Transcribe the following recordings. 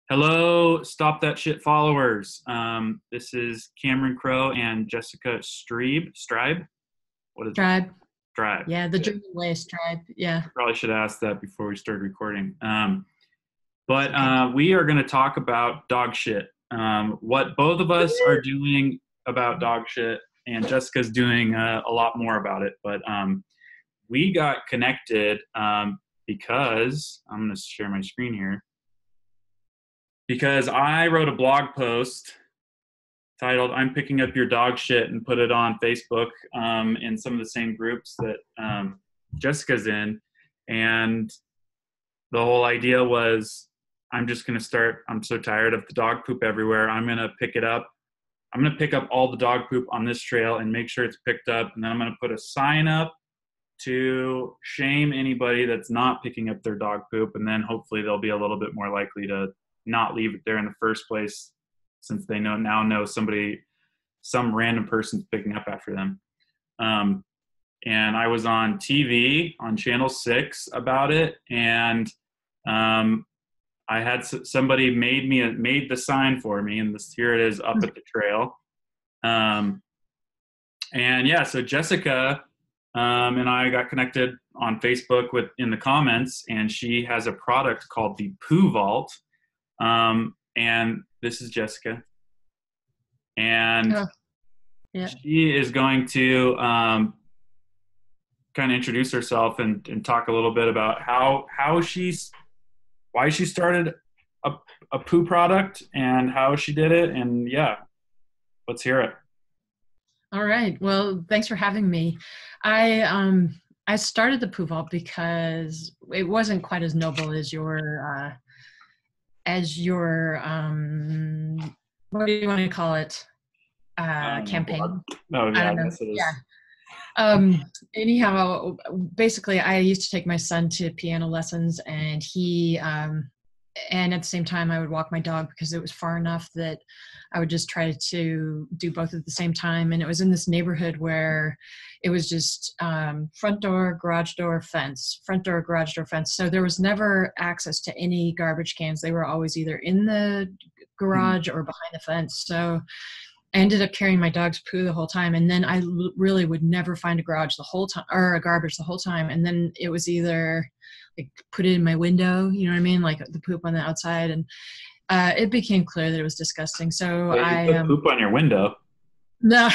Hello, Stop That Shit followers. This is Cameron Crowe and Jessica Stribe. What is it? Tribe. Stribe. Yeah, the Dreaming Waste tribe. Yeah. Probably should ask that before we started recording. But we are going to talk about dog shit. What both of us are doing about dog shit, and Jessica's doing a lot more about it. But we got connected because I'm going to share my screen here. Because I wrote a blog post titled "I'm Picking Up Your Dog Shit" and put it on Facebook in some of the same groups that Jessica's in. And the whole idea was, I'm so tired of the dog poop everywhere. I'm going to pick it up. I'm going to pick up all the dog poop on this trail and make sure it's picked up. And then I'm going to put a sign up to shame anybody that's not picking up their dog poop. And then hopefully they'll be a little bit more likely to not leave it there in the first place, since they know some random person's picking up after them. And I was on TV on Channel 6 about it, and I had somebody made the sign for me, and here it is up at the trail. And yeah, so Jessica and I got connected on Facebook in the comments, and she has a product called the PooVault. And this is Jessica, and she is going to kind of introduce herself and talk a little bit about why she started a poo product and how she did it. And yeah, let's hear it. All right. Well, thanks for having me. I started the PooVault because it wasn't quite as noble as your what do you want to call it? Campaign. Oh yeah, I don't know. Yes, it is. Yeah. Anyhow, basically I used to take my son to piano lessons, and and at the same time I would walk my dog because it was far enough that I would just try to do both at the same time. And it was in this neighborhood where it was just front door, garage door, fence, front door, garage door, fence. So there was never access to any garbage cans. They were always either in the garage or behind the fence. So I ended up carrying my dog's poo the whole time. And then I really would never find a garage the whole time, or a garbage the whole time. And then it was either like put it in my window, you know what I mean? Like the poop on the outside. And it became clear that it was disgusting. So Wait, you put poop on your window? No,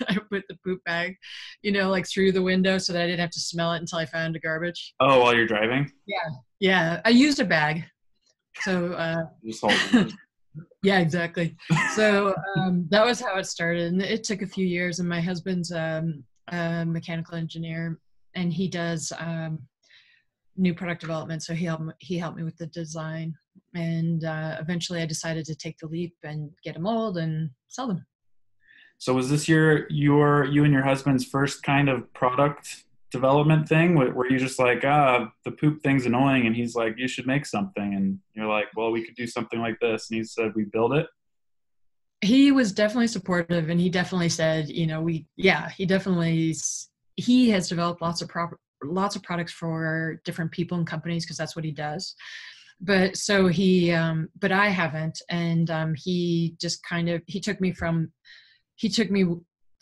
I put the poop bag, like through the window so that I didn't have to smell it until I found the garbage. Oh, while you're driving? Yeah. I used a bag. So just hold it. Yeah, exactly. So that was how it started. And it took a few years, and my husband's a mechanical engineer, and he does new product development. So he helped me with the design. And eventually I decided to take the leap and get a mold and sell them. So was this you and your husband's first kind of product development thing? Were you just like, the poop thing's annoying, and he's like, you should make something, and you're like, well, we could do something like this, and he said, we build it? He was definitely supportive, and he definitely said, he has developed lots of products for different people and companies, because that's what he does. But so but I haven't. And he just he took me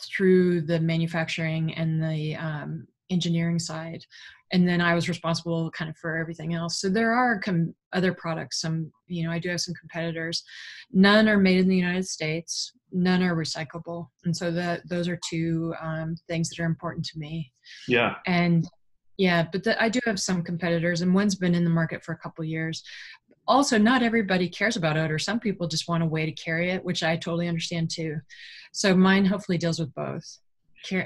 through the manufacturing and the engineering side. And then I was responsible kind of for everything else. So there are other products. I do have some competitors. None are made in the United States. None are recyclable. And so those are two things that are important to me. Yeah. And yeah, but I do have some competitors, and one's been in the market for a couple of years. Also, not everybody cares about odor. Some people just want a way to carry it, which I totally understand too. So mine hopefully deals with both,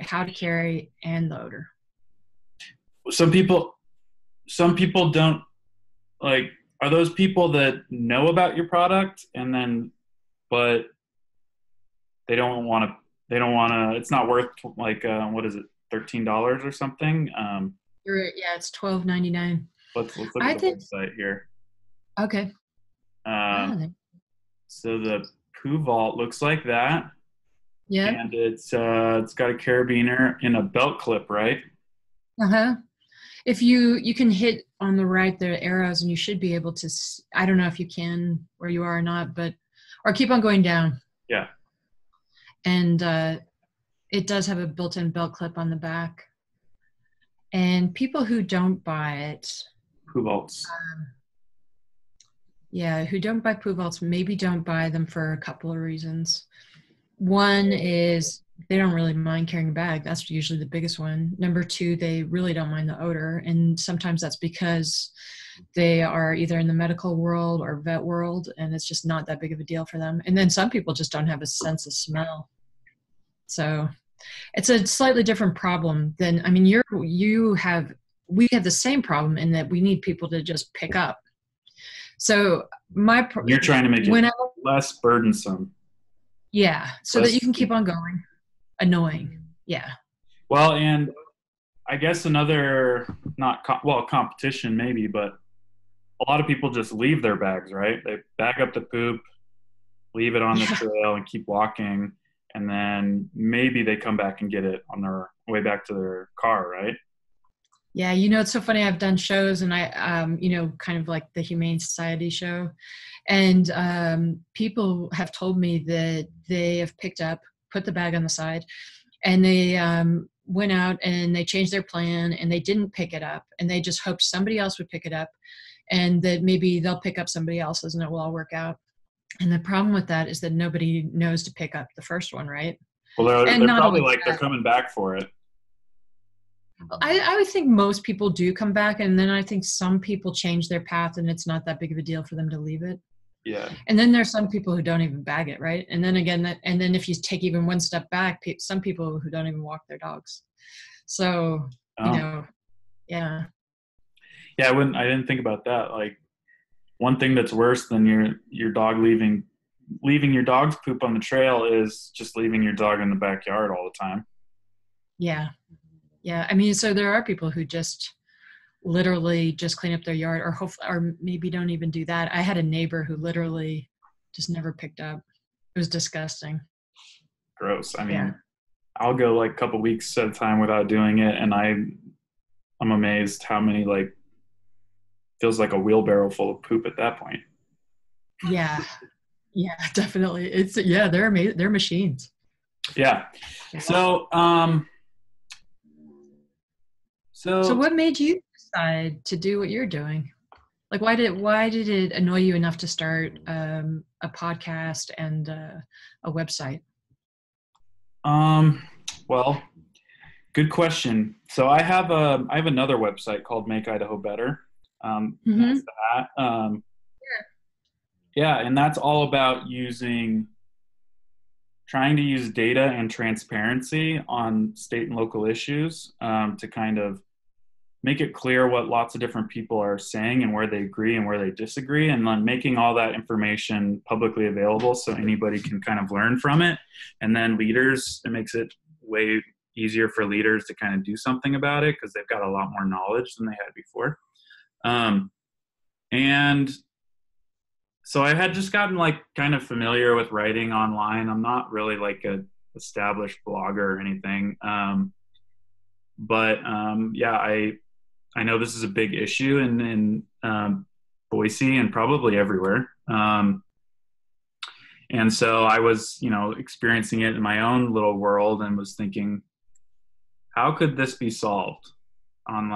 how to carry and the odor. Some people don't like, are those people that know about your product but they don't want to, it's not worth like, what is it, $13 or something? You're right. Yeah, it's $12.99. Let's look at the website here. Okay. So the PooVault looks like that. Yeah. And it's got a carabiner and a belt clip, right? Uh-huh. if you can hit on the right the arrows and you should be able to, I don't know if you can where you are or not, but, or keep on going down. Yeah. And it does have a built-in belt clip on the back. And people who don't buy it, PooVaults. yeah, who don't buy PooVaults maybe don't buy them for a couple of reasons. One is they don't really mind carrying a bag. That's usually the biggest one. Number two, they really don't mind the odor. And sometimes that's because they are either in the medical world or vet world, and it's just not that big of a deal for them. And then some people just don't have a sense of smell. So it's a slightly different problem than, I mean, we have the same problem in that we need people to just pick up. So You're trying to make it less burdensome. Yeah, so that you can keep on going. Annoying, yeah. Well, and I guess another, competition maybe, but a lot of people just leave their bags, right? They bag up the poop, leave it on the trail and keep walking, and then maybe they come back and get it on their way back to their car, right? Yeah, it's so funny. I've done shows, and I, kind of like the Humane Society show, and people have told me that they have picked up, put the bag on the side, and they went out and they changed their plan, and they didn't pick it up, and they just hoped somebody else would pick it up, and that maybe they'll pick up somebody else's, and it will all work out. And the problem with that is that nobody knows to pick up the first one, right? Well, they're probably like they're coming back for it. I would think most people do come back, and then I think some people change their path, and it's not that big of a deal for them to leave it. Yeah. And then there's some people who don't even bag it, right? And then again, and then if you take even one step back, some people who don't even walk their dogs. So, yeah. Yeah, I didn't think about that. Like, one thing that's worse than your dog leaving your dog's poop on the trail is just leaving your dog in the backyard all the time. Yeah. Yeah, I mean, so there are people who just literally just clean up their yard, or maybe don't even do that. I had a neighbor who literally just never picked up. It was disgusting. Gross. I mean, I'll go like a couple weeks at a time without doing it, and I'm amazed how many, like, feels like a wheelbarrow full of poop at that point. Yeah, definitely. They're machines. Yeah. So what made you decide to do what you're doing? Like, why did it annoy you enough to start a podcast and a website? Well, good question. So I have another website called Make Idaho Better. That's that. Yeah, and that's all about trying to use data and transparency on state and local issues to kind of make it clear what lots of different people are saying and where they agree and where they disagree, and then making all that information publicly available so anybody can kind of learn from it. And then it makes it way easier for leaders to kind of do something about it because they've got a lot more knowledge than they had before. And so I had just gotten like kind of familiar with writing online. I'm not really like a established blogger or anything. But I know this is a big issue in Boise and probably everywhere. And so I was, experiencing it in my own little world and was thinking, how could this be solved on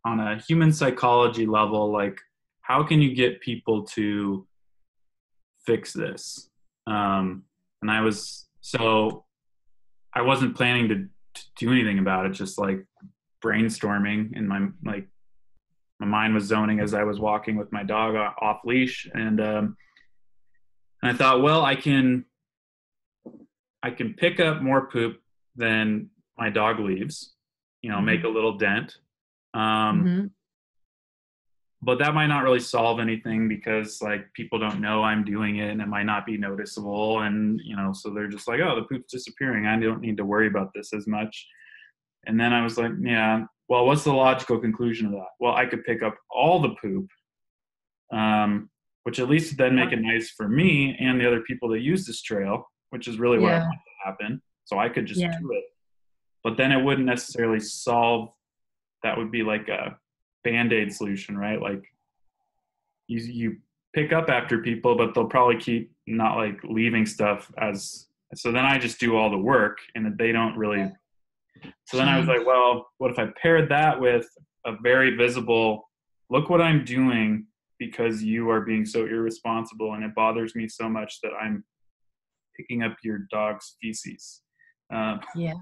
a human psychology level? Like, how can you get people to fix this? And I wasn't planning to do anything about it, just like brainstorming, and my mind was zoning as I was walking with my dog off leash. And I thought, well, I can pick up more poop than my dog leaves, make a little dent. But that might not really solve anything because like people don't know I'm doing it and it might not be noticeable. And, so they're just like, oh, the poop's disappearing. I don't need to worry about this as much. And then I was like, yeah, well, what's the logical conclusion of that? Well, I could pick up all the poop, which at least then make it nice for me and the other people that use this trail, which is really what I want to happen. So I could just do it. But then it wouldn't necessarily solve that would be like a Band-Aid solution, right? Like you pick up after people, but they'll probably keep not like leaving stuff as, so then I just do all the work and they don't really. So then I was like, well, what if I paired that with a very visible, look what I'm doing because you are being so irresponsible and it bothers me so much that I'm picking up your dog's feces. Yeah.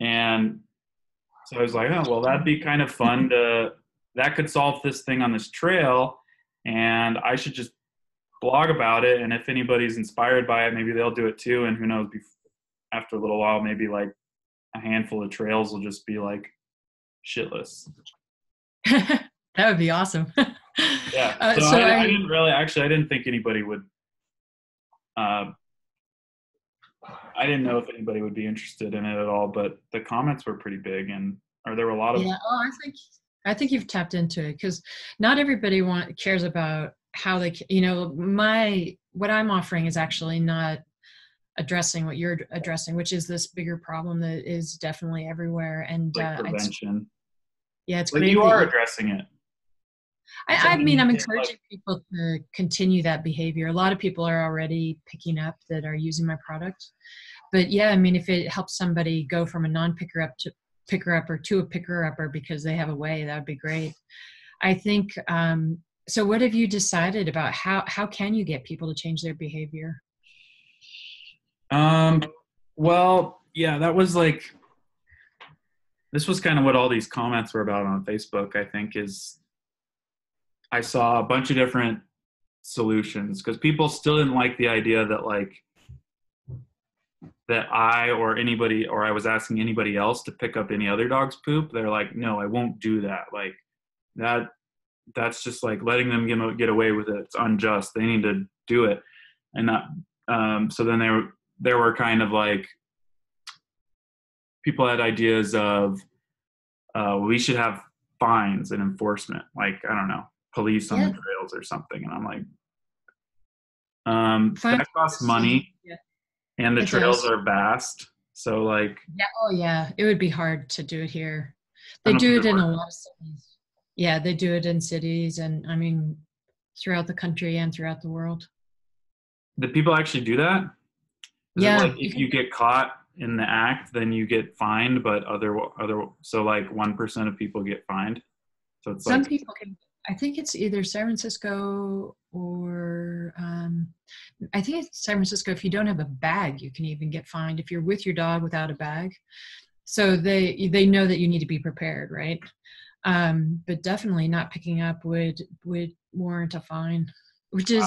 And so I was like, oh, well, that'd be kind of fun that could solve this thing on this trail. And I should just blog about it. And if anybody's inspired by it, maybe they'll do it too. And who knows, after a little while, maybe like a handful of trails will just be like shitless. That would be awesome. Yeah. So I didn't really, actually, I didn't think anybody would, I didn't know if anybody would be interested in it at all, but the comments were pretty big or there were a lot of. Yeah. Oh, I think you've tapped into it because not everybody cares about how they, what I'm offering is actually not addressing what you're addressing, which is this bigger problem that is definitely everywhere. And like prevention. It's like great. You are addressing it. I mean, I'm encouraging people to continue that behavior. A lot of people are already picking up that are using my product. But yeah, I mean, if it helps somebody go from a non-picker up to picker upper to a picker upper because they have a way, that would be great. I think, so what have you decided about how can you get people to change their behavior? Well, yeah, this was kind of what all these comments were about on Facebook, I think, is I saw a bunch of different solutions because people still didn't like the idea that like that I was asking anybody else to pick up any other dog's poop. They're like, no, I won't do that. Like that's just like letting them get away with it. It's unjust. They need to do it. And not, so then there were kind of like, people had ideas of, we should have fines and enforcement. Like, I don't know, police on the trails or something. And I'm like, that costs money. Yeah. And the trails are vast. So like, yeah, oh yeah, it would be hard to do it here. They do it in a lot of cities. Yeah, they do it in cities and I mean, throughout the country and throughout the world. Do people actually do that? Is it like if you get caught in the act, then you get fined, but so like 1% of people get fined. So it's some people can. I think it's either San Francisco or I think it's San Francisco. If you don't have a bag, you can even get fined if you're with your dog without a bag. So they know that you need to be prepared, right? But definitely not picking up would warrant a fine, which is,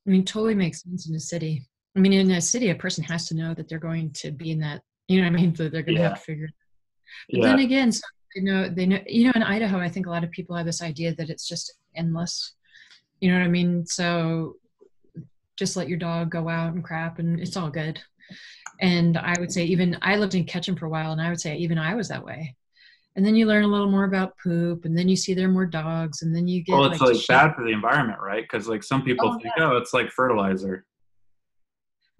I mean, totally makes sense in a city. I mean, in a city, a person has to know that they're going to be in that, you know what I mean? So they're going to have to figure it out. But then again, so they know, in Idaho, I think a lot of people have this idea that it's just endless. You know what I mean? So just let your dog go out and crap and it's all good. And I would say I lived in Ketchum for a while and I would say even I was that way. And then you learn a little more about poop and then you see there are more dogs and then you get it's like bad for the environment, right? Because like some people think, it's like fertilizer.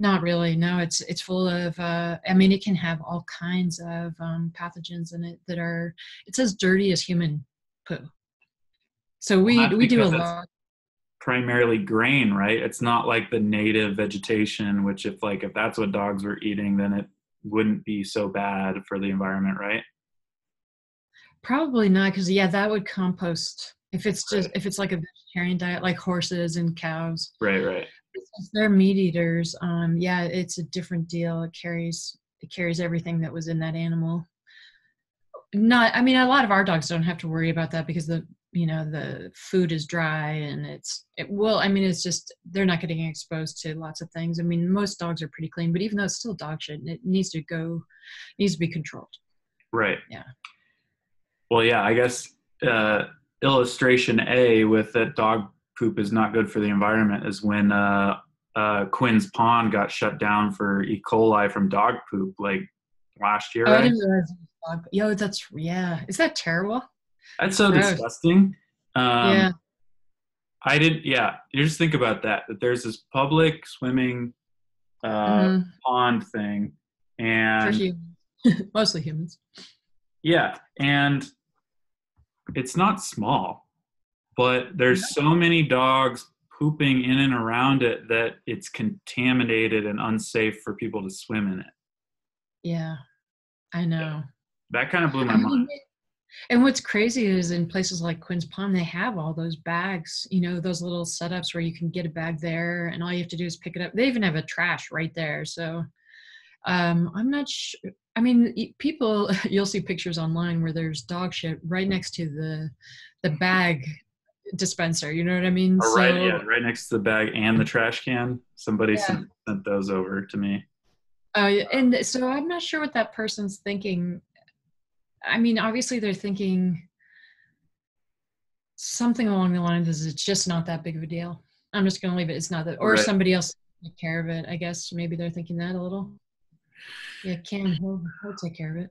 Not really. No, it's full of, I mean, it can have all kinds of pathogens in it that are, it's as dirty as human poo. So we do a lot. Primarily grain, right? It's not like the native vegetation, which if that's what dogs were eating, then it wouldn't be so bad for the environment, right? Probably not, because that would compost. If it's like a vegetarian diet, like horses and cows. Right. Since they're meat eaters, it's a different deal. It carries everything that was in that animal. I mean, a lot of our dogs don't have to worry about that because the food is dry and it's just, they're not getting exposed to lots of things. I mean, most dogs are pretty clean, but even though it's still dog shit, it needs to be controlled. Right. Yeah. Well, yeah, I guess illustration A with that dog poop is not good for the environment is when Quinn's Pond got shut down for E. coli from dog poop like last year. I didn't realize it was dog. Is that terrible? That's so disgusting. Yeah. You just think about that there's this public swimming pond thing and for humans. Mostly humans. Yeah. And it's not small, but there's so many dogs pooping in and around it that it's contaminated and unsafe for people to swim in it. Yeah, I know. That kind of blew my I mean, mind. and what's crazy is in places like Quinn's Pond, they have all those bags, those little setups where you can get a bag there and all you have to do is pick it up. They even have a trash right there. So I'm not sure. I mean, people, you'll see pictures online where there's dog shit right next to the bag dispenser. You know what I mean? Or right, So yeah, right next to the bag and the trash can. Somebody yeah. sent those over to me. And so I'm not sure what that person's thinking. I mean, obviously they're thinking something along the lines is it's just not that big of a deal. I'm just going to leave it. It's not that, or Right. somebody else take care of it. I guess maybe they're thinking that a little. Yeah, Cam, he'll take care of it.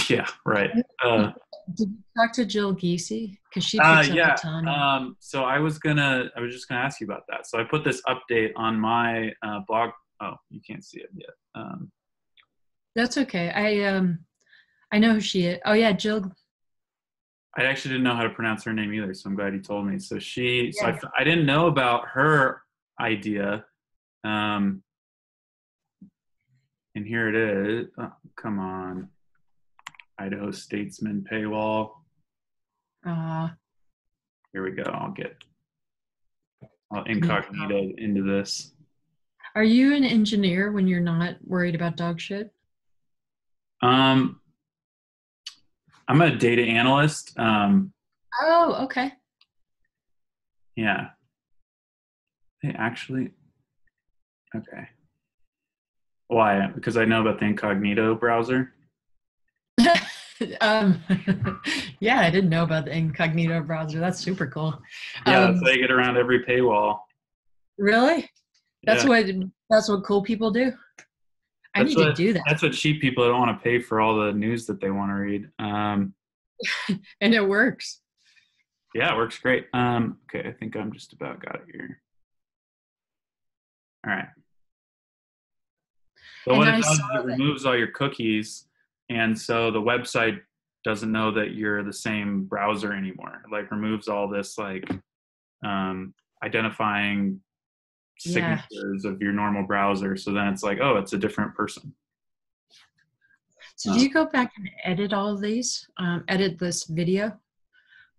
Yeah, right. Did you talk to Jill Giese? Because she picks up a Yeah. ton. So I was just gonna ask you about that. So I put this update on my blog. Oh, you can't see it yet. That's okay. I know who she is. Oh yeah, Jill. I actually didn't know how to pronounce her name either, so I'm glad you told me. So Yeah. I didn't know about her idea. And here it is. Oh, come on, Idaho Statesman paywall. Here we go. I'll incognito into this. Are you an engineer when you're not worried about dog shit? I'm a data analyst. Oh, okay. Yeah. Hey, actually, okay. Why? Because I know about the incognito browser. Yeah, I didn't know about the incognito browser. That's super cool. Yeah, that's how you get around every paywall. Really? That's Yeah. what cool people do. I need to do that. That's what cheap people don't want to pay for all the news that they want to read. And it works. Yeah, it works great. Okay, I think I'm just about got it here. All right. So what it does is it removes all your cookies, and so the website doesn't know that you're the same browser anymore. It, like, removes all this like identifying signatures of your normal browser. So then it's like, oh, it's a different person. So do you go back and edit all of these? Edit this video?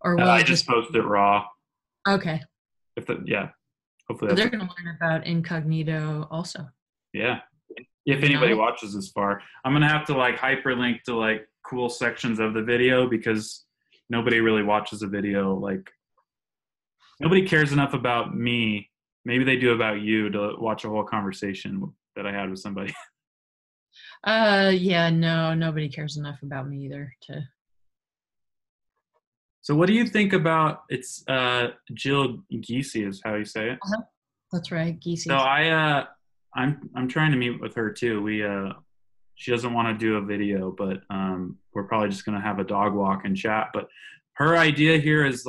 Or will I it just post it raw. Okay. Yeah. Hopefully so they're going to learn about incognito also. Yeah. If anybody watches this far, I'm going to have to like hyperlink to like cool sections of the video because nobody really watches a video. Like, nobody cares enough about me. Maybe they do about you to watch a whole conversation that I had with somebody. Yeah, no, nobody cares enough about me either to. So what do you think about it's Jill Giese is how you say it? Uh-huh. That's right, Giese. So I'm trying to meet with her too. She doesn't want to do a video, but we're probably just gonna have a dog walk and chat. But her idea here is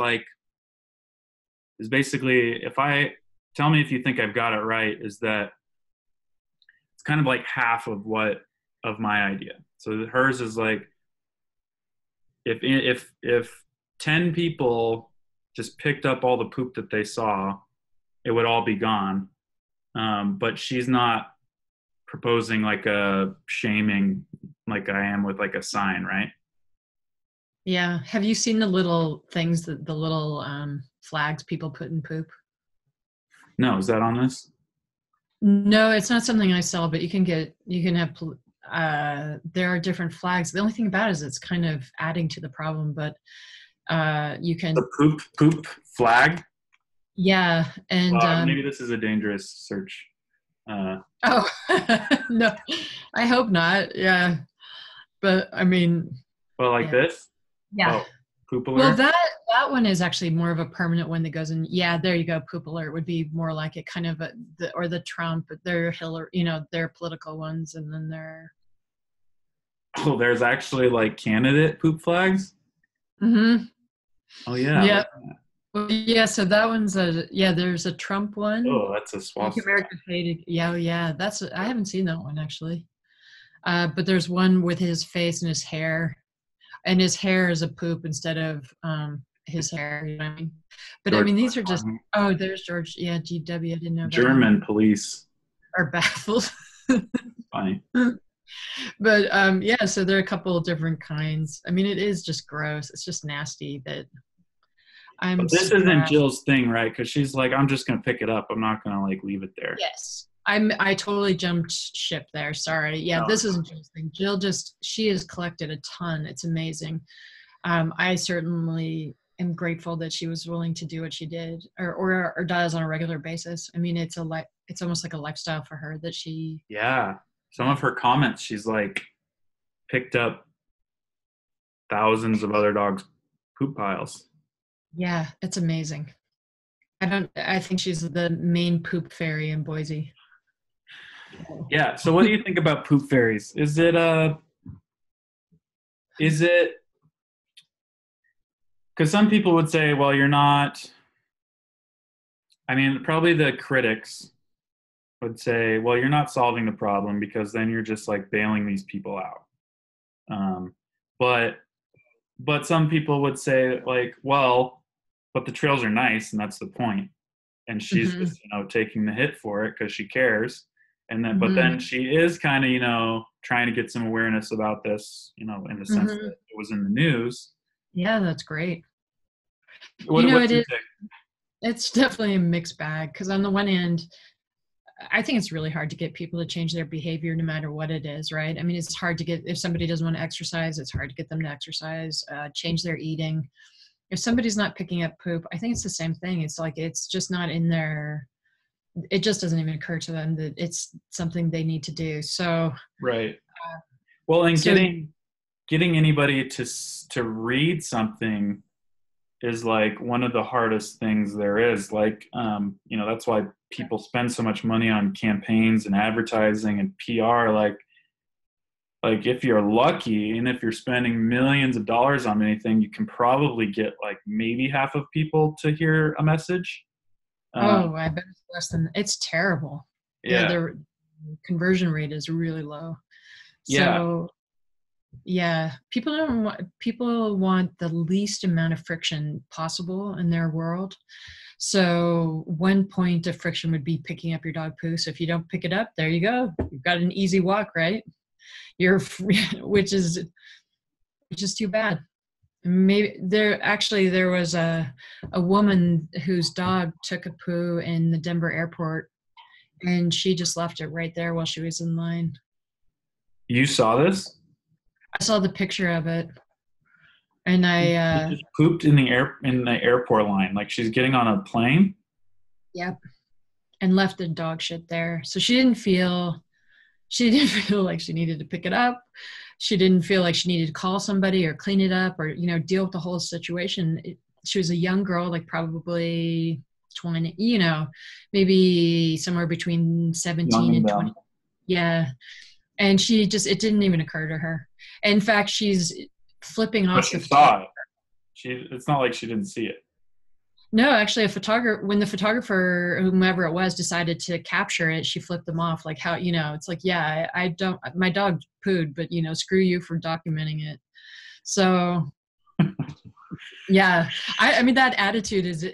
basically, tell me if you think I've got it right, is that it's kind of like half of my idea. So hers is like, if 10 people just picked up all the poop that they saw, it would all be gone. But she's not proposing like a shaming like I am with like a sign, right? Yeah. Have you seen the little things, the little flags people put in poop? No, is that on this? No, it's not something I sell, but you can have, there are different flags. The only thing about it is it's kind of adding to the problem, but you can. The poop flag? Yeah. And maybe this is a dangerous search. Oh, no, I hope not. Yeah. But I mean. Well, like this? Yeah. Oh, poop alert? Well, that one is actually more of a permanent one that goes in. Yeah, there you go. Poop alert would be more like it, kind of the Trump, they're Hillary, they're political ones, and then they're. Oh, there's actually like candidate poop flags? Mm-hmm. Oh yeah. Yeah. Well, yeah, so that one's there's a Trump one. Oh, that's a swastika. Yeah. I haven't seen that one actually. But there's one with his face and his hair. and his hair is a poop instead of his hair. You know what I mean? But I George mean, these are just. Bush. Oh, there's George. Yeah, GW. I didn't know that. German police. Are baffled. Funny. But yeah, so there are a couple of different kinds. I mean, it is just gross. It's just nasty that I'm But this isn't surprised. Jill's thing, right? Because she's like, I'm just gonna pick it up. I'm not gonna like leave it there. Yes. I totally jumped ship there. Sorry. Yeah, No. this isn't Jill's thing. Jill she has collected a ton. It's amazing. I certainly am grateful that she was willing to do what she did or does on a regular basis. I mean, it's almost like a lifestyle for her that she. Yeah. Some of her comments, she's like picked up thousands of other dogs' poop piles. Yeah, it's amazing. I think she's the main poop fairy in Boise. Yeah. So what do you think about poop fairies? Is it because some people would say, well, you're not, I mean, probably the critics would say, well, you're not solving the problem because then you're just like bailing these people out. But some people would say like, well, but the trails are nice and that's the point. And she's Mm-hmm. just, taking the hit for it because she cares. And then, but Mm-hmm. then she is kind of, trying to get some awareness about this, in the sense that it was in the news. Yeah, that's great. What's your take? It's definitely a mixed bag because on the one hand, I think it's really hard to get people to change their behavior no matter what it is, right? I mean, it's hard to get, if somebody doesn't want to exercise, it's hard to get them to exercise, change their eating. If somebody's not picking up poop, I think it's the same thing. It's like, it's just not in their, it just doesn't even occur to them that it's something they need to do. So, right. Well, and getting anybody to read something is like one of the hardest things there is. Like, that's why people spend so much money on campaigns and advertising and PR. Like if you're lucky and if you're spending millions of dollars on anything, you can probably get like maybe half of people to hear a message. I bet it's less than, it's terrible. Yeah. The conversion rate is really low. So, yeah, people want the least amount of friction possible in their world. So one point of friction would be picking up your dog poo. So if you don't pick it up, there you go. You've got an easy walk, right? Which is too bad. Maybe there was a woman whose dog took a poo in the Denver airport and she just left it right there while she was in line. You saw this? I saw the picture of it, and she just pooped in the airport line, like she's getting on a plane. Yep, and left the dog shit there. So she didn't feel like she needed to pick it up. She didn't feel like she needed to call somebody or clean it up or deal with the whole situation. She was a young girl, like probably 20, maybe somewhere between 17 and 20. Yeah. And it didn't even occur to her. In fact, she's flipping off. But she saw it. It's not like she didn't see it. No, actually, when the photographer, whomever it was, decided to capture it, she flipped them off. Like how, it's like, yeah, I don't, my dog pooed, but screw you for documenting it. So, yeah, I mean, that attitude is,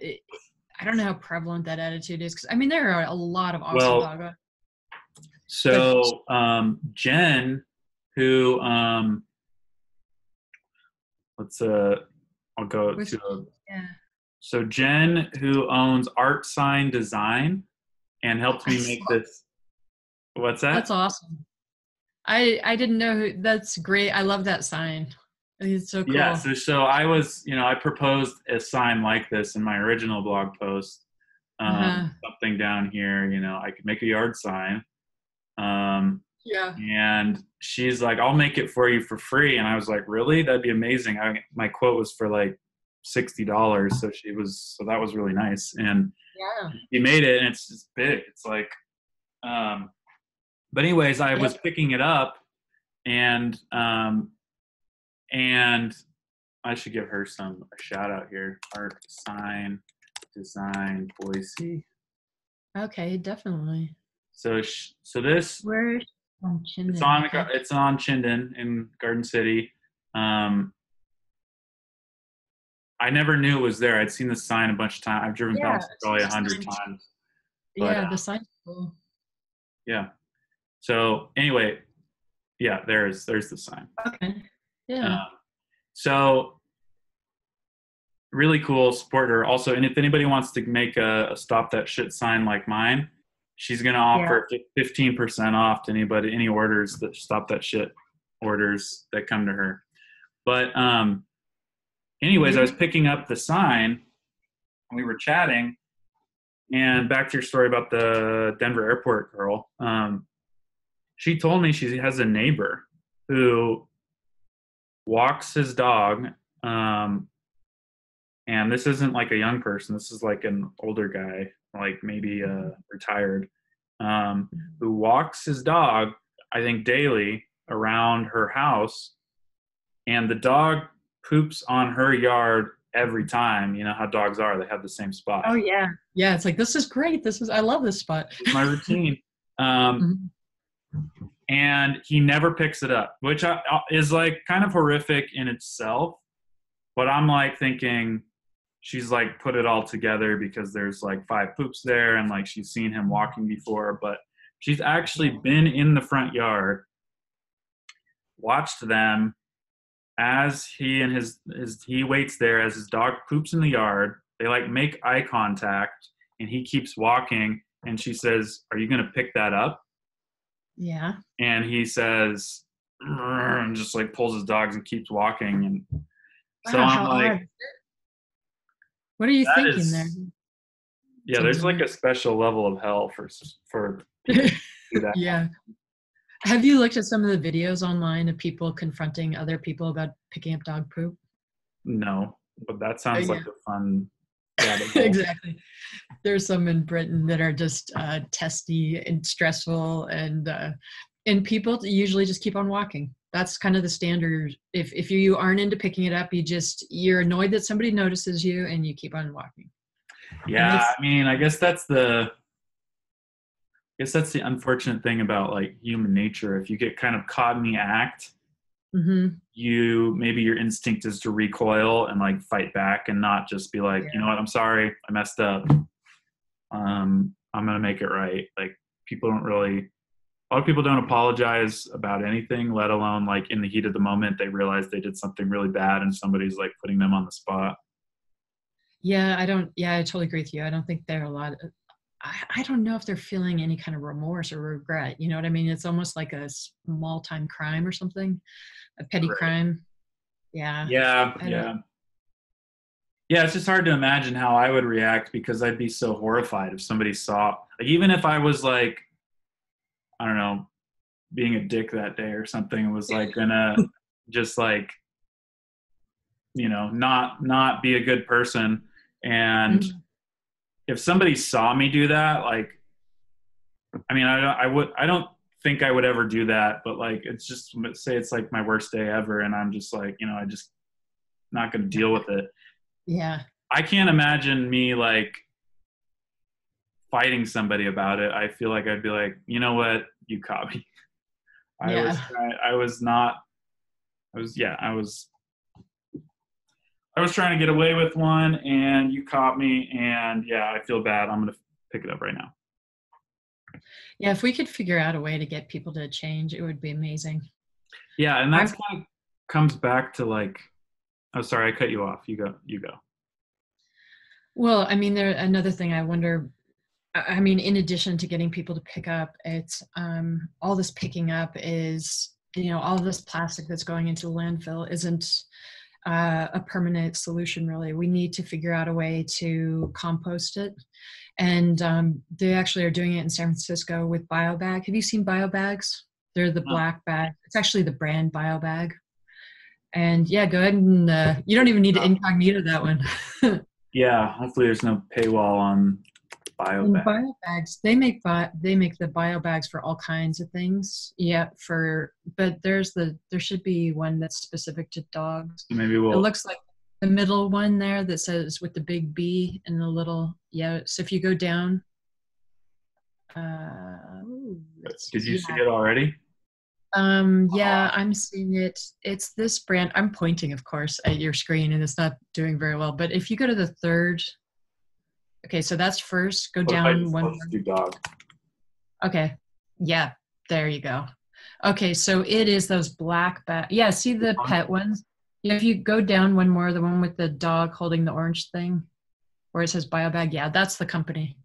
I don't know how prevalent that attitude is. Cause I mean, there are a lot of awesome dog owners. So Jen, who I'll go to. Yeah. So Jen, who owns Art Sign Design, and helped me make this. What's that? That's awesome. I didn't know that's great. I love that sign. It's so cool. Yeah. So I was, I proposed a sign like this in my original blog post. Something down here, I could make a yard sign. Yeah. And she's like, I'll make it for you for free. And I was like, really? That'd be amazing. My quote was for like $60. So that was really nice. And he made it and it's just big. It's like, but anyways, I was picking it up and I should give her a shout out here. Art Sign Design Boise. Okay, definitely. So this where's on Chinden? It's on Chinden in Garden City. I never knew it was there. I'd seen the sign a bunch of times. I've driven Yeah, past it it's probably just 100 times. But yeah, the sign's cool. yeah. So anyway, yeah, there's the sign. Okay. Yeah. Um, so really cool. Support her. Also, and if anybody wants to make a stop that shit sign like mine, she's gonna Yeah. offer 15% off to anybody, any orders that stop that shit orders that come to her. But anyways, I was picking up the sign and we were chatting, and back to your story about the Denver airport girl. She told me she has a neighbor who walks his dog. And this isn't like a young person. This is like an older guy, like maybe retired, who walks his dog, I think, daily around her house. And the dog poops on her yard every time. You know how dogs are. They have the same spot. Oh yeah. Yeah, it's like, this is great. I love this spot. It's my routine. And he never picks it up, which is like kind of horrific in itself. But I'm like thinking, she's like put it all together because there's like 5 poops there and like she's seen him walking before, but she's actually been in the front yard, watched them as he and he waits there as his dog poops in the yard. They like make eye contact and he keeps walking and she says, "Are you going to pick that up?" Yeah. And he says, and just like pulls his dogs and keeps walking. And so Wow, I'm like, odd. What are you thinking there? Yeah, there's like a special level of hell for people to do that. Yeah. Have you looked at some of the videos online of people confronting other people about picking up dog poop? No, but that sounds like a fun rabbit hole. Exactly. There's some in Britain that are just testy and stressful, and people usually just keep on walking. That's kind of the standard. If you aren't into picking it up, you're annoyed that somebody notices you and you keep on walking. Yeah, I mean, I guess that's the unfortunate thing about like human nature. If you get kind of caught in the act, maybe your instinct is to recoil and like fight back and not just be like, you know what, I'm sorry, I messed up. I'm gonna make it right. Like a lot of people don't apologize about anything, let alone like in the heat of the moment they realize they did something really bad and somebody's like putting them on the spot. Yeah, I totally agree with you. I don't think there are a lot of, I don't know if they're feeling any kind of remorse or regret. You know what I mean? It's almost like a small time crime or something, a petty crime. Yeah. Yeah. Yeah, it's just hard to imagine how I would react because I'd be so horrified if somebody saw, like, even if I was like, I don't know, being a dick that day or something, was like gonna just like, you know, not be a good person. And if somebody saw me do that, like, I mean, I don't think I would ever do that, but like, it's just, say it's like my worst day ever. And I'm just like, you know, I just not going to deal with it. Yeah. I can't imagine me like fighting somebody about it. I feel like I'd be like, you know what? You caught me. I was trying to get away with one and you caught me, and yeah, I feel bad. I'm going to pick it up right now. Yeah. If we could figure out a way to get people to change, it would be amazing. Yeah. And that's kind of comes back to like, oh, sorry, I cut you off. You go. Well, I mean, another thing I wonder, I mean, in addition to getting people to pick up, it's all this picking up is, you know, all this plastic that's going into the landfill isn't a permanent solution, really. We need to figure out a way to compost it. And they actually are doing it in San Francisco with BioBag. Have you seen BioBags? They're the black bag. It's actually the brand BioBag. And yeah, go ahead and you don't even need to incognito that one. Yeah, hopefully there's no paywall on BioBags. BioBags, they make the BioBags for all kinds of things. Yeah, but there should be one that's specific to dogs. Maybe it looks like the middle one there that says with the big B and the little, so if you go down, did you see it already? Yeah, I'm seeing it. It's this brand. I'm pointing, of course, at your screen, and it's not doing very well. But if you go to the third, okay, so that's first. Go What if I down just one let's more. do dog? Okay, yeah, there you go. Okay, so it is those black bag. Yeah, see the pet ones? Yeah, if you go down one more, the one with the dog holding the orange thing, where it says BioBag, yeah, that's the company.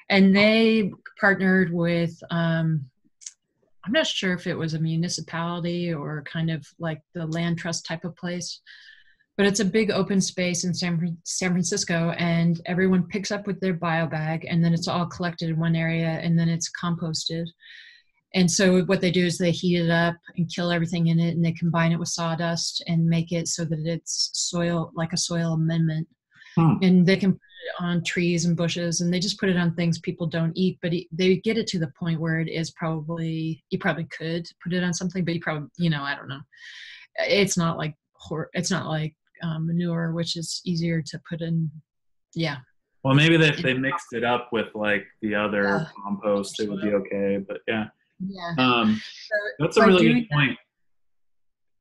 And they partnered with, I'm not sure if it was a municipality or kind of like the land trust type of place, but it's a big open space in San Francisco, and everyone picks up with their BioBag, and then it's all collected in one area, and then it's composted. And so what they do is they heat it up and kill everything in it, and they combine it with sawdust and make it so that it's soil, like a soil amendment. And they can put it on trees and bushes, and they just put it on things people don't eat, but they get it to the point where it is probably, you probably could put it on something, but you probably, I don't know. It's not like, manure, which is easier to put in. Yeah. Well, maybe if they mixed it up with like the other compost, it would be Sure. okay. But yeah, Yeah. that's a By really doing good point.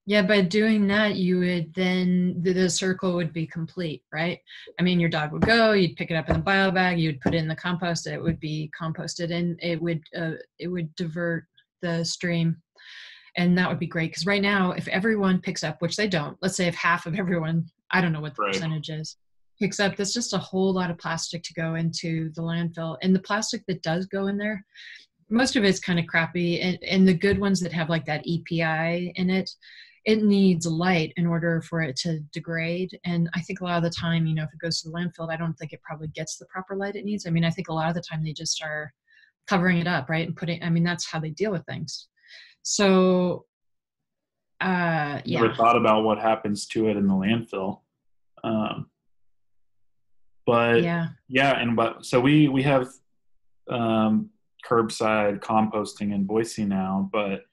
Yeah, by doing that, you would then, the circle would be complete, right? I mean, your dog would go, you'd pick it up in the bio bag, you'd put it in the compost, it would be composted, and it would divert the stream, and that would be great. Because right now, if everyone picks up, which they don't, let's say if half of everyone, I don't know what the Right. percentage is, picks up, that's just a whole lot of plastic to go into the landfill. And the plastic that does go in there, most of it's kind of crappy, and the good ones that have like that EPI in it, it needs light in order for it to degrade. And I think a lot of the time, if it goes to the landfill, I don't think it probably gets the proper light it needs. I mean, I think a lot of the time they just are covering it up, right? And that's how they deal with things. So, Never yeah. thought about what happens to it in the landfill. But Yeah. so we have curbside composting in Boise now, but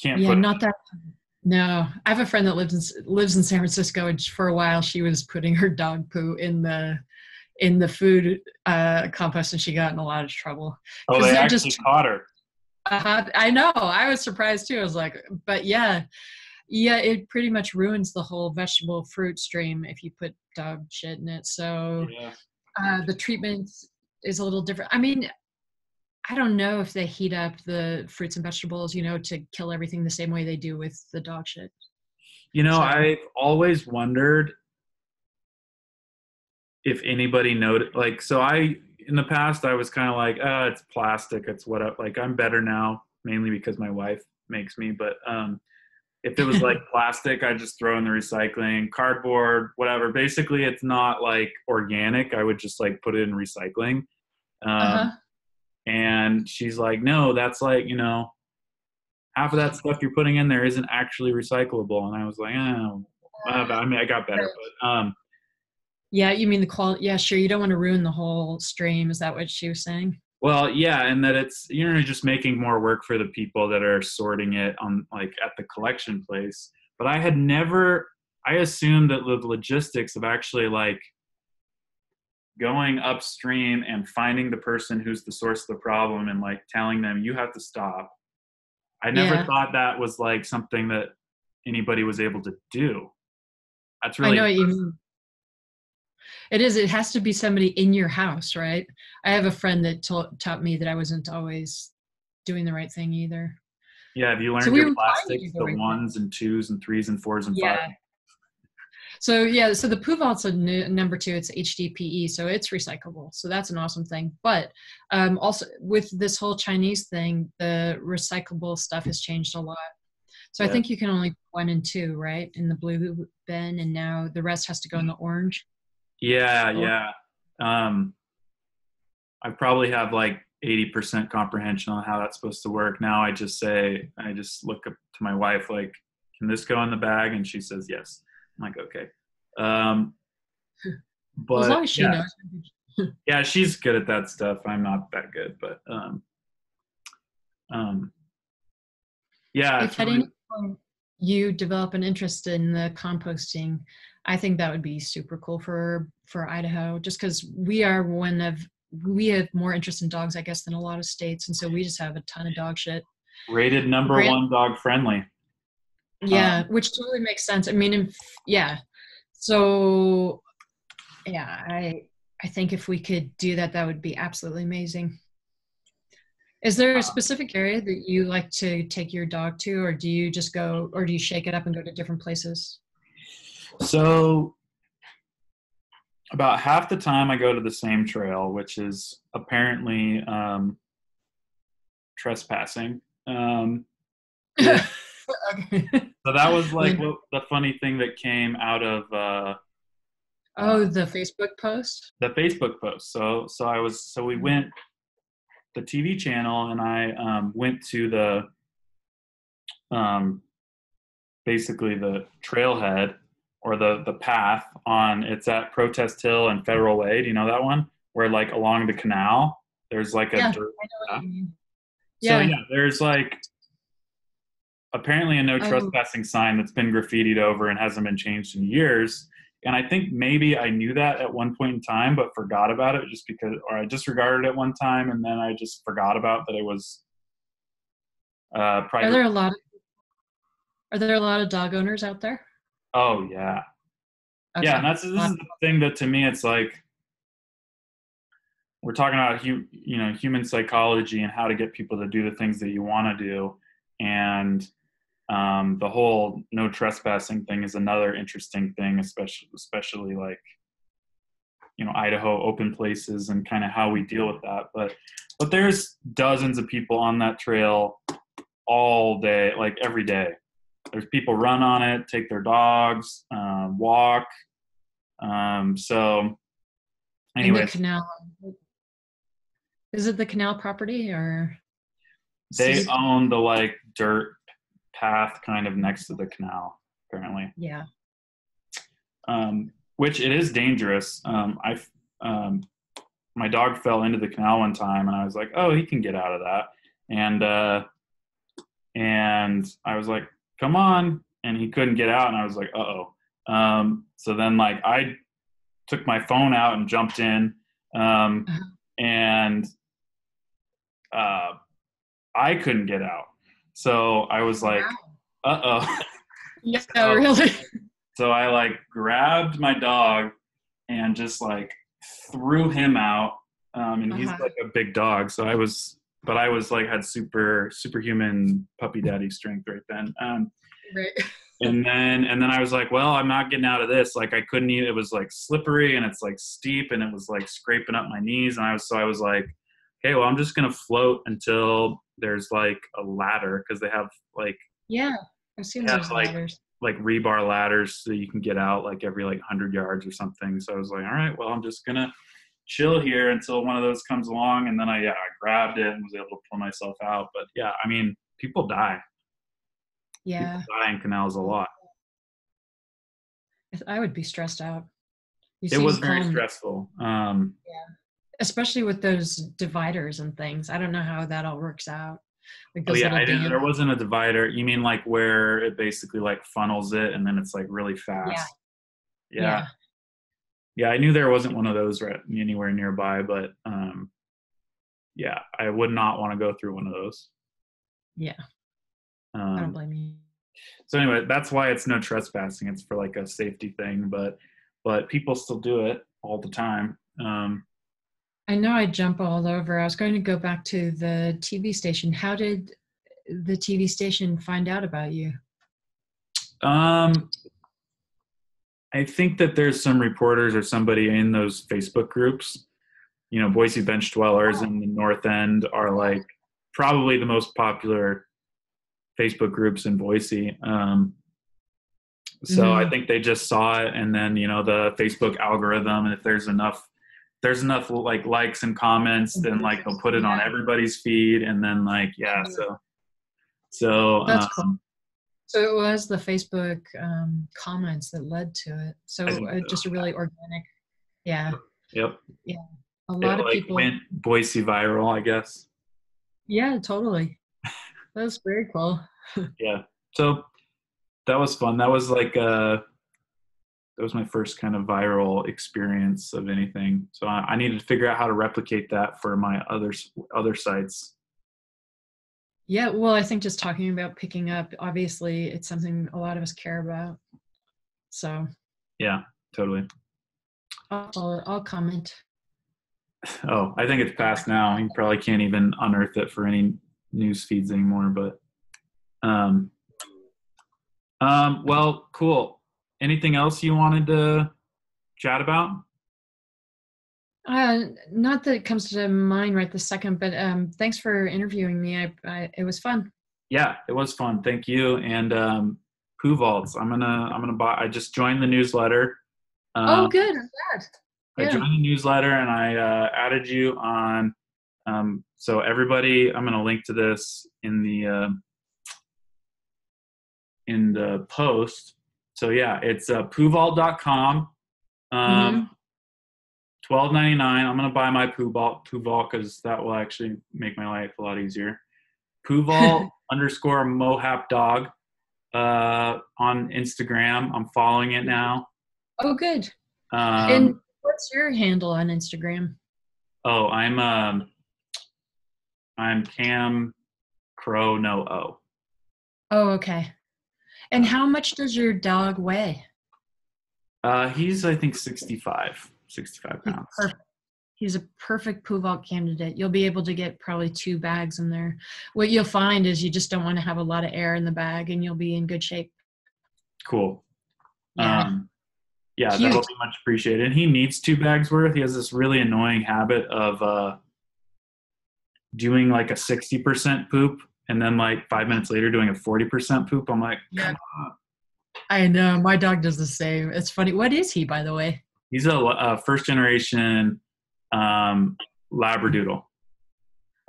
can't Yeah, put. not that. No, I have a friend that lives in San Francisco, and for a while she was putting her dog poo in the food compost, and she got in a lot of trouble Oh, because they they're actually just. caught her. I know. I was surprised too. I was like, but yeah, it pretty much ruins the whole vegetable fruit stream if you put dog shit in it. So Yeah. the treatment is a little different. I mean, I don't know if they heat up the fruits and vegetables, to kill everything the same way they do with the dog shit. I've always wondered if anybody noticed. Like, so in the past, I was kind of like, it's plastic. It's what, like, I'm better now, mainly because my wife makes me. But if it was like plastic, I just throw in the recycling, cardboard, whatever. Basically, it's not like organic. I would just like put it in recycling. And she's like, no, that's like, half of that stuff you're putting in there isn't actually recyclable. And I was like, oh, I mean, I got better, but yeah, you mean the quality? Yeah, sure. You don't want to ruin the whole stream. Is that what she was saying? well, yeah, and that it's just making more work for the people that are sorting it on like at the collection place. But I assumed that the logistics of actually like going upstream and finding the person who's the source of the problem and like telling them you have to stop. I never thought that was like something that anybody was able to do. That's really I know what you mean. It is. It has to be somebody in your house, right? I have a friend that taught me that I wasn't always doing the right thing either. Yeah, have you learned So we your were trying to plastics, do the the right thing. 1s and 2s and 3s and 4s and 5s? Yeah. So the PooVault's a number 2. It's HDPE, so it's recyclable. So that's an awesome thing. But also with this whole Chinese thing, the recyclable stuff has changed a lot. So I think you can only put 1 and 2, right, in the blue bin, and now the rest has to go in the orange. Yeah. I probably have like 80% comprehension on how that's supposed to work. Now I just look up to my wife, like, can this go in the bag? And she says yes. I'm like, okay. But well, as long as she knows. Yeah, she's good at that stuff. I'm not that good, but yeah. If at any point you develop an interest in the composting, I think that would be super cool for Idaho, just because we have more interest in dogs, I guess, than a lot of states, and so we just have a ton of dog shit. Rated number Grant, one dog friendly. yeah, which totally makes sense. I mean, yeah. So yeah, I think if we could do that, that would be absolutely amazing. Is there a specific area that you like to take your dog to, or do you just go, or do you shake it up and go to different places? So about half the time I go to the same trail, which is apparently trespassing. Which, Okay. so that was like Like, what, the funny thing that came out of oh, the Facebook post? the Facebook post. So we went the TV channel, and I went to the um, basically the trailhead or the path on, it's at Protest Hill and Federal Way. Do you know that one? Where like along the canal, there's like a Yeah, I dirt know what path. you mean. So Yeah. yeah, there's like apparently a no Oh, trespassing sign that's been graffitied over and hasn't been changed in years. And I think maybe I knew that at one point in time, but forgot about it just because, or I disregarded it one time, and then I just forgot about that it was are private. there a lot of are there a lot of dog owners out there? Oh yeah, yeah. And Okay. that's this is the thing that to me it's like we're talking about human psychology and how to get people to do the things that you want to do, and the whole no trespassing thing is another interesting thing, especially like Idaho open places and kind of how we deal with that. But there's dozens of people on that trail all day, like every day. There's people run on it, take their dogs, walk. So In the anyways, canal. Is it the canal property or they city? own the like dirt path kind of next to the canal, apparently. Yeah. Which it is dangerous. Um, my dog fell into the canal one time, and I was like, "Oh, he can get out of that." And I was like, "Come on!" And he couldn't get out, and I was like, "Uh oh." So then, like, I took my phone out and jumped in, Uh-huh. and uh, I couldn't get out. So I was like, Wow. "Uh oh." Yeah, so, really. so I like grabbed my dog and just like threw him out. And he's Uh-huh. like a big dog, so I was like had superhuman puppy daddy strength right then. Right. And then I was like, well, I'm not getting out of this. Like I couldn't even. It was like slippery and it's like steep and it was like scraping up my knees. And I was like, okay, well, I'm just gonna float until there's like a ladder, because Yeah. I've seen they have those ladders. like rebar ladders so you can get out like every like 100 yards or something. So I was like, all right, well, I'm just gonna chill here until one of those comes along. And then I grabbed it and was able to pull myself out. But yeah, I mean, people die. People Yeah. die in canals a lot. I would be stressed out. You It was seem very calm. stressful. Yeah. Especially with those dividers and things. I don't know how that all works out. Like Oh those yeah, little there dams. wasn't a divider. You mean like where it basically like funnels it and then it's like really Yeah. fast? Yeah. Yeah. Yeah, I knew there wasn't one of those right anywhere nearby, but yeah, I would not want to go through one of those. Yeah. I don't Um, blame you. so anyway, that's why it's no trespassing. It's for like a safety thing, but people still do it all the time. I know I jump all over. I was going to go back to the TV station. How did the TV station find out about you? Um, I think that there's some reporters or somebody in those Facebook groups. Boise bench dwellers in the North End are like probably the most popular Facebook groups in Boise. So I Mm-hmm. think they just saw it, and then the Facebook algorithm, and if there's enough like likes and comments, then like they'll put it on Yeah. everybody's feed, and then like yeah, so That's cool. So it was the Facebook comments that led to it. I So think so. just a really organic, yeah, Yep, yeah. A it lot of like people, went Boise viral, I guess. yeah, totally. That was very cool. Yeah, so that was fun. That was my first kind of viral experience of anything. So I needed to figure out how to replicate that for my other sites. Yeah, well, I think just talking about picking up, obviously, it's something a lot of us care about. So Yeah, totally. I'll comment. Oh, I think it's past now. You probably can't even unearth it for any news feeds anymore. But um, well, cool. Anything else you wanted to chat about? Not that it comes to mind right this second, but thanks for interviewing me. It was fun. Yeah, it was fun. Thank you. And PooVaults. I'm gonna buy. I just joined the newsletter. Oh, Um, good. I'm glad. I Yeah. joined the newsletter and I added you on. So everybody, I'm gonna link to this in the post. So yeah, it's PooVault.com. Mm-hmm. $12.99. I'm gonna buy my PooVault because that will actually make my life a lot easier. PooVault underscore Mohap Dog on Instagram. I'm following it now. Oh, good. And Um, what's your handle on Instagram? oh, I'm Cam Crow No O. Oh, okay. And Uh, how much does your dog weigh? he's I think 65 He's pounds. perfect. He's a perfect PooVault candidate. You'll be able to get probably 2 bags in there. What you'll find is you just don't want to have a lot of air in the bag, and you'll be in good shape. Cool. Yeah. Yeah, that'll Cute. be much appreciated. And he needs 2 bags worth. He has this really annoying habit of doing like a 60% poop and then like 5 minutes later doing a 40% poop. I'm like, Yeah. come on. I know. My dog does the same. It's funny. What is he, by the way? He's a first generation Labradoodle.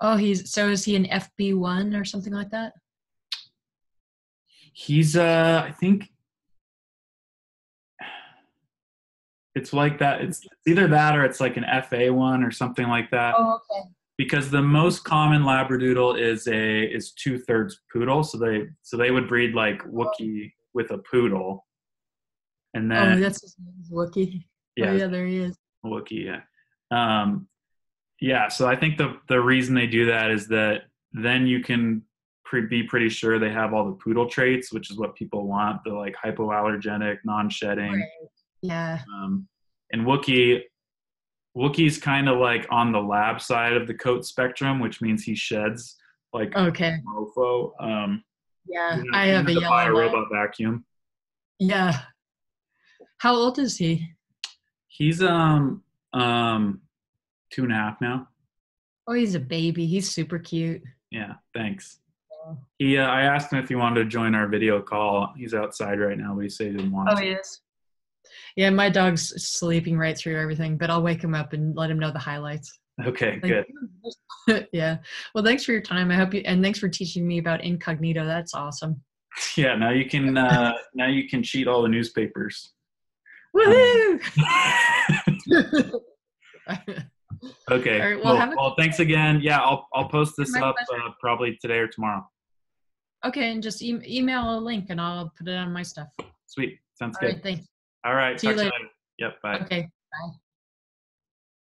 Oh, is he an FB1 or something like that? He's I think it's like that. It's either that or it's like an FA1 or something like that. Oh, okay. Because the most common Labradoodle is 2/3 poodle, so they would breed like Wookiee with a poodle, and then Oh, that's his name, Wookie. Oh, yeah, yeah, there he is. Wookiee, yeah. Um, yeah, so I think the reason they do that is that then you can be pretty sure they have all the poodle traits, which is what people want. The like hypoallergenic, non-shedding, Right. Yeah. um, and Wookiee's kind of like on the lab side of the coat spectrum, which means he sheds like Okay. a mofo. Yeah. You I have have a to buy yellow a lab. robot vacuum. Yeah. How old is he? He's 2.5 now. Oh, he's a baby. He's super cute. Yeah, thanks. I asked him if he wanted to join our video call. He's outside right now, but he said he didn't want Oh, to. he is. Yeah, my dog's sleeping right through everything, but I'll wake him up and let him know the highlights. Okay, Like, good. yeah. Well, thanks for your time. And thanks for teaching me about incognito. That's awesome. Yeah, now you can cheat all the newspapers. Woohoo! All Okay, right. Well, cool. have a Well, thanks again. Yeah, I'll post this my up pleasure. probably today or tomorrow. Okay, and just email a link, and I'll put it on my stuff. Sweet, sounds All good. right. Thanks. All right, See you talk to you later. later. Yep, bye. Okay. Bye.